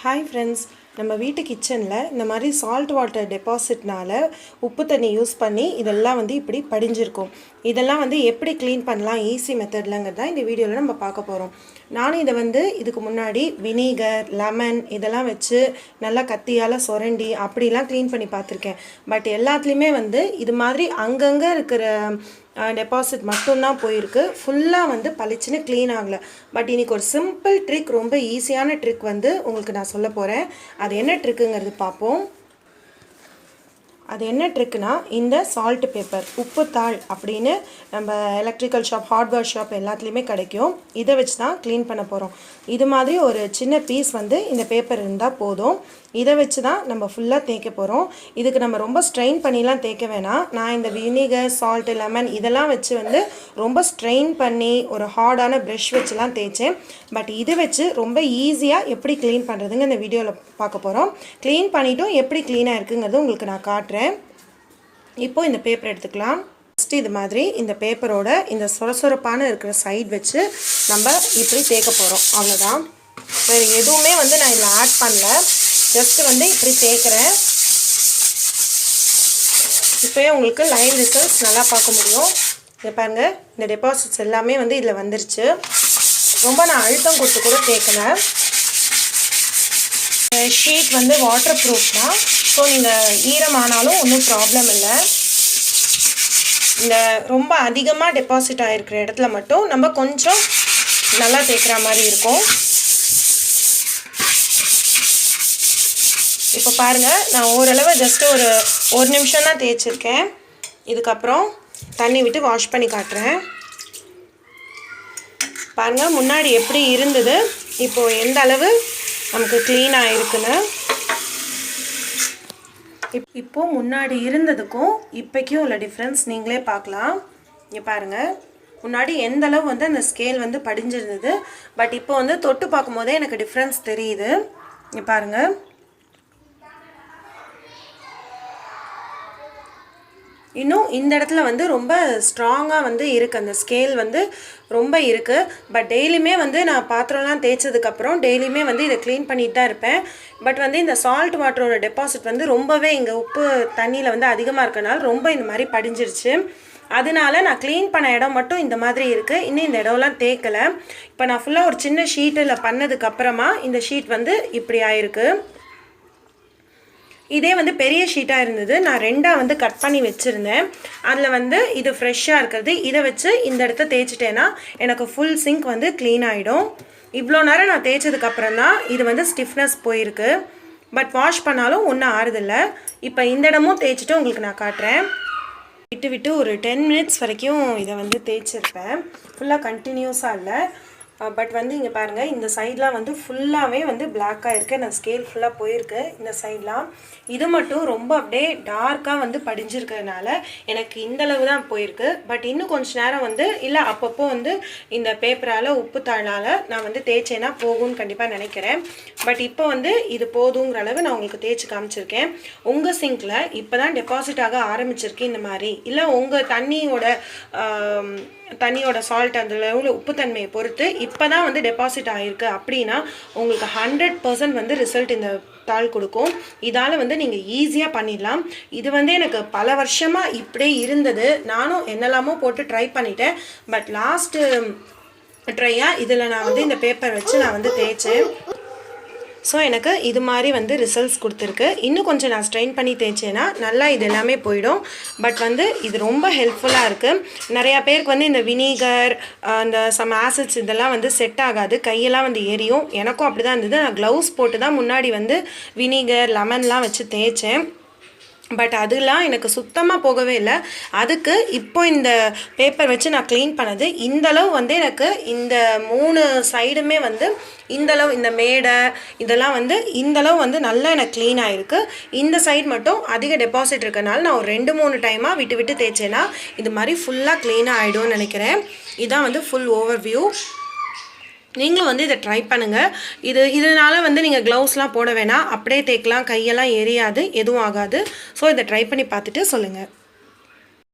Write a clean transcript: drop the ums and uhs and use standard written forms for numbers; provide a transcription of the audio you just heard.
Hi friends, நம்ம வீட்டு கிச்சனில் இந்த மாதிரி சால்ட் வாட்டர் டெபாசிட்னால உப்பு தண்ணி யூஸ் பண்ணி இதெல்லாம் இப்படி படிஞ்சிருக்கும். இதெல்லாம் எப்படி க்ளீன் பண்ணலாம் ஈஸி மெத்தட்லங்கிறது தான் இந்த வீடியோவில் நம்ம பார்க்க போகிறோம். நானும் இதை இதுக்கு முன்னாடி வினிகர், லெமன் இதெல்லாம் வச்சு நல்லா கத்தியால் சுரண்டி அப்படிலாம் க்ளீன் பண்ணி பார்த்துருக்கேன். பட் எல்லாத்துலேயுமே இது மாதிரி அங்கங்கே இருக்கிற டெபாசிட் மட்டும்தான் போயிருக்கு. ஃபுல்லாக பளிச்சுன்னு க்ளீன் ஆகலை. பட் இன்றைக்கி ஒரு சிம்பிள் ட்ரிக், ரொம்ப ஈஸியான ட்ரிக் உங்களுக்கு நான் சொல்ல போகிறேன். அது என்ன ட்ரிக்குங்கிறது பார்ப்போம். அது என்ன ட்ரிக்குனா, இந்த சால்ட் பேப்பர், உப்புத்தாள் அப்படின்னு நம்ம எலக்ட்ரிக்கல் ஷாப், ஹார்ட்வேர் ஷாப் எல்லாத்துலேயுமே கிடைக்கும். இதை வச்சு தான் க்ளீன் பண்ண போகிறோம். இது மாதிரி ஒரு சின்ன பீஸ் இந்த பேப்பர் இருந்தால் போதும். இதை வச்சு தான் நம்ம ஃபுல்லாக தேய்க்க போகிறோம். இதுக்கு நம்ம ரொம்ப ஸ்ட்ரெயின் பண்ணிலாம் தேய்க்க வேணாம். நான் இந்த வினிகர், சால்ட்டு, லெமன் இதெல்லாம் வச்சு ரொம்ப ஸ்ட்ரெயின் பண்ணி ஒரு ஹார்டான ப்ரஷ் வச்சுலாம் தேய்ச்சேன். பட் இது வச்சு ரொம்ப ஈஸியாக எப்படி க்ளீன் பண்ணுறதுங்க இந்த வீடியோவில் பார்க்க போகிறோம். க்ளீன் பண்ணிவிட்டும் எப்படி க்ளீனாக இருக்குங்கிறது உங்களுக்கு நான் காட்டுறேன். இப்போது இந்த பேப்பர் எடுத்துக்கலாம். ஃபஸ்ட்டு இது மாதிரி இந்த பேப்பரோட இந்த சொரசொரப்பான இருக்கிற சைட் வச்சு நம்ம இப்படி தேய்க்க போகிறோம். அவ்வளோதான். வேறு எதுவுமே நான் இதில் ஆட் பண்ணல. ஜஸ்ட்டு இப்படி தேய்க்கிறேன். இப்போயே உங்களுக்கு லைன் ரிசல்ட்ஸ் நல்லா பார்க்க முடியும். இதை பாருங்கள், இந்த டெபாசிட்ஸ் எல்லாமே இதில் வந்துருச்சு. ரொம்ப நான் அழுத்தம் கொடுத்து கூட தேய்க்கல. ஷீட் வாட்டர் ப்ரூஃப் தான். ஸோ நீங்கள் ஈரமானாலும் ஒன்றும் ப்ராப்ளம் இல்லை. இந்த ரொம்ப அதிகமாக டெபாசிட் ஆகிருக்கிற இடத்துல மட்டும் நம்ம கொஞ்சம் நல்லா தேய்க்கிற மாதிரி இருக்கும். இப்போ பாருங்கள், நான் ஓரளவு ஜஸ்ட்டு ஒரு நிமிஷம் தான் தேய்ச்சிருக்கேன். இதுக்கப்புறம் தண்ணி விட்டு வாஷ் பண்ணி காட்டுறேன். பாருங்கள், முன்னாடி எப்படி இருந்தது, இப்போது எந்த அளவு நமக்கு க்ளீனாக இருக்குன்னு. இப்போது முன்னாடி இருந்ததுக்கும் இப்போக்கும் உள்ள டிஃப்ரென்ஸ் நீங்களே பார்க்கலாம். இங்கே பாருங்கள், முன்னாடி எந்த அளவு அந்த ஸ்கேல் படிஞ்சிருந்தது. பட் இப்போ தொட்டு பார்க்கும் போதே எனக்கு டிஃப்ரென்ஸ் தெரியுது. இங்கே பாருங்கள், இன்னும் இந்த இடத்துல ரொம்ப ஸ்ட்ராங்காக இருக்குது. அந்த ஸ்கேல் ரொம்ப இருக்குது. பட் டெய்லியுமே நான் பாத்திரம்லாம் தேய்ச்சதுக்கப்புறம் டெய்லியுமே இதை க்ளீன் பண்ணிட்டு தான் இருப்பேன். பட் இந்த சால்ட் வாட்டரோட டெபாசிட் ரொம்பவே இங்கே உப்பு தண்ணியில் அதிகமாக இருக்கனால ரொம்ப இந்த மாதிரி படிஞ்சிருச்சு. அதனால நான் க்ளீன் பண்ண இடம் மட்டும் இந்த மாதிரி இருக்குது. இன்னும் இந்த இடம்லாம் தேய்க்கலை. இப்போ நான் ஃபுல்லாக ஒரு சின்ன ஷீட்டில் பண்ணதுக்கப்புறமா இந்த ஷீட் இப்படி ஆயிருக்கு. இதே பெரிய ஷீட்டாக இருந்தது. நான் ரெண்டாக கட் பண்ணி வச்சுருந்தேன். அதில் இது ஃப்ரெஷ்ஷாக இருக்கிறது. இதை வச்சு இந்த இடத்த தேய்ச்சிட்டேன்னா எனக்கு ஃபுல் சிங்க் க்ளீன் ஆகிடும். இவ்வளோ நேரம் நான் தேய்ச்சதுக்கப்புறம் தான் இது ஸ்டிஃப்னஸ் போயிருக்கு. பட் வாஷ் பண்ணாலும் ஒன்றும் ஆறுதில்லை. இப்போ இந்த இடமும் தேய்ச்சிட்டு உங்களுக்கு நான் காட்டுறேன். விட்டு விட்டு ஒரு 10 மினிட்ஸ் வரைக்கும் இதை தேய்ச்சிருப்பேன். ஃபுல்லாக கண்டினியூஸாக இல்லை. பட் இங்கே பாருங்கள், இந்த சைட்லாம் ஃபுல்லாகவே பிளாக்காக இருக்குது. நான் ஸ்கேல் ஃபுல்லாக போயிருக்கு இந்த சைட்லாம். இது மட்டும் ரொம்ப அப்படியே டார்க்காக படிஞ்சிருக்கிறதுனால எனக்கு இந்தளவு தான் போயிருக்கு. பட் இன்னும் கொஞ்சம் நேரம் இல்லை அப்பப்போ இந்த பேப்பரால், உப்பு தாளால் நான் தேய்ச்சேன்னா போகும்னு கண்டிப்பாக நினைக்கிறேன். பட் இப்போ இது போதுங்கிற அளவு நான் உங்களுக்கு தேய்ச்சி காமிச்சிருக்கேன். உங்கள் சிங்கில் இப்போ தான் டெபாசிட் ஆக ஆரம்பிச்சிருக்கு இந்த மாதிரி, இல்லை உங்கள் தண்ணியோட சால்ட் அந்த லெவலில் உப்புத்தன்மையை பொறுத்து இப்போ தான் டெபாசிட் ஆகிருக்கு அப்படின்னா உங்களுக்கு 100% ரிசல்ட் இந்த தாள் கொடுக்கும். இதால் நீங்கள் ஈஸியாக பண்ணிடலாம். இது எனக்கு பல வருஷமாக இப்படியே இருந்தது. நானும் என்னெல்லாமோ போட்டு ட்ரை பண்ணிட்டேன். பட் லாஸ்ட்டு ட்ரையாக இதில் நான் இந்த பேப்பர் வச்சு நான் தேய்ச்சேன். ஸோ எனக்கு இது மாதிரி ரிசல்ட்ஸ் கொடுத்துருக்கு. இன்னும் கொஞ்சம் நான் ஸ்ட்ரெயின் பண்ணி தேய்ச்சேன்னா நல்லா இது எல்லாமே போயிடும். பட் இது ரொம்ப ஹெல்ப்ஃபுல்லாக இருக்குது. நிறையா பேருக்கு இந்த வினிகர், அந்த சம் ஆசிட்ஸ் இதெல்லாம் செட் ஆகாது. கையெல்லாம் எரியும். எனக்கும் அப்படி தான் இருந்தது. நான் க்ளவுஸ் போட்டு தான் முன்னாடி வினிகர், லெமன்லாம் வச்சு தேய்ச்சேன். பட் அதெல்லாம் எனக்கு சுத்தமாக போகவே இல்லை. அதுக்கு இப்போ இந்த பேப்பர் வச்சு நான் க்ளீன் பண்ணது இந்தளவு எனக்கு இந்த 3 சைடுமே இந்தளவு, இந்த மேடை இதெல்லாம் இந்தளவு நல்லா எனக்கு க்ளீன் ஆகிருக்கு. இந்த சைடு மட்டும் அதிக டெபாசிட் இருக்கனால நான் ஒரு 2-3 டைமாக விட்டு விட்டு தேய்ச்சேன்னா இது மாதிரி ஃபுல்லாக க்ளீனாக ஆகிடும்னு நினைக்கிறேன். இதுதான் ஃபுல் ஓவர்வியூ. நீங்களும் இதை ட்ரை பண்ணுங்கள். இதனால் நீங்கள் க்ளவுஸ்லாம் போட வேணாம். அப்படியே தேய்க்கலாம். கையெல்லாம் எரியாது, எதுவும் ஆகாது. ஸோ இதை ட்ரை பண்ணி பார்த்துட்டு சொல்லுங்கள்.